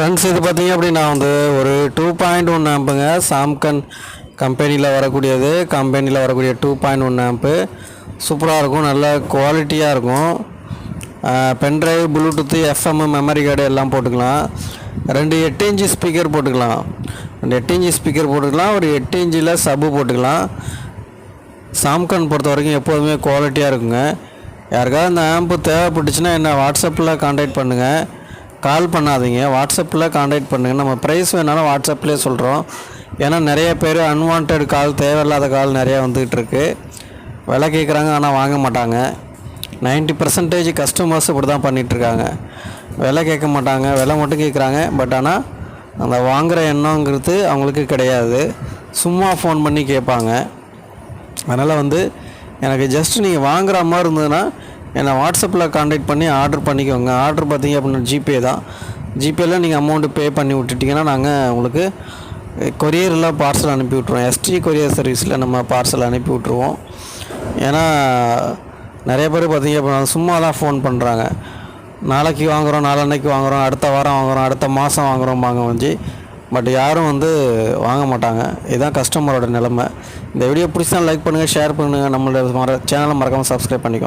Friends, இது பார்த்தீங்க அப்படின்னா ஒரு 2.1 ஆம்புங்க. சாம்சங் கம்பெனியில் வரக்கூடிய 2.1 ஆம்பு சூப்பராக இருக்கும். நல்ல குவாலிட்டியாக இருக்கும். Pen drive, Bluetooth, FM, memory card எல்லாம் போட்டுக்கலாம். 2 8 இன்ச்சு ஸ்பீக்கர் போட்டுக்கலாம். ஒரு 8 இன்ச்சில் சப்பு போட்டுக்கலாம். சாம்சங் பொறுத்த வரைக்கும் எப்போதுமே குவாலிட்டியாக இருக்குங்க. யாருக்காவது அந்த ஆம்பு தேவைப்பட்டுச்சுன்னா என்ன வாட்ஸ்அப்பில் கான்டாக்ட் பண்ணுங்கள். கால் பண்ணாதீங்க, வாட்ஸ்அப்பில் கான்டாக்ட் பண்ணுங்கள். நம்ம ப்ரைஸ் வேணாலும் வாட்ஸ்அப்லேயே சொல்கிறோம். ஏன்னா நிறைய பேர் அன்வான்ட் கால், தேவையில்லாத கால் நிறையா வந்துகிட்ருக்கு. விலை கேட்குறாங்க, ஆனால் வாங்க மாட்டாங்க. 90% கஸ்டமர்ஸ் இப்படி தான் பண்ணிகிட்ருக்காங்க. விலை கேட்க மாட்டாங்க, விலை மட்டும் கேட்குறாங்க. பட் ஆனால் அந்த வாங்குகிற எண்ணங்கிறது அவங்களுக்கு கிடையாது. சும்மா ஃபோன் பண்ணி கேட்பாங்க. அதனால் எனக்கு ஜஸ்ட் நீங்கள் வாங்குகிற மாதிரி இருந்ததுன்னா என்னை வாட்ஸ்அப்பில் கான்டாக்ட் பண்ணி ஆர்டர் பண்ணிக்கோங்க. ஆர்டர் பார்த்தீங்க அப்படின்னா ஜிபே தான். ஜிபேயில் நீங்கள் அமௌண்ட்டு பே பண்ணி விட்டுட்டிங்கன்னா நாங்கள் உங்களுக்கு கொரியரில் பார்சல் அனுப்பி விட்ருவோம். எஸ்டி கொரியர் சர்வீஸில் நம்ம பார்சல் அனுப்பி விட்ருவோம். ஏன்னா நிறைய பேர் பார்த்தீங்க அப்படின்னா சும்மா தான் ஃபோன் பண்ணுறாங்க. நாளைக்கு வாங்குகிறோம், நாளன்னைக்கு வாங்குகிறோம், அடுத்த வாரம் வாங்குகிறோம், அடுத்த மாதம் வாங்குகிறோம். பட் யாரும் வாங்க மாட்டாங்க. இதுதான் கஸ்டமரோட நிலைமை. இந்த வீடியோ பிடிச்சா லைக் பண்ணுங்கள், ஷேர் பண்ணுங்கள். நம்மளோட சேனலை மறக்காமல் சப்ஸ்கிரைப் பண்ணிக்கோங்க.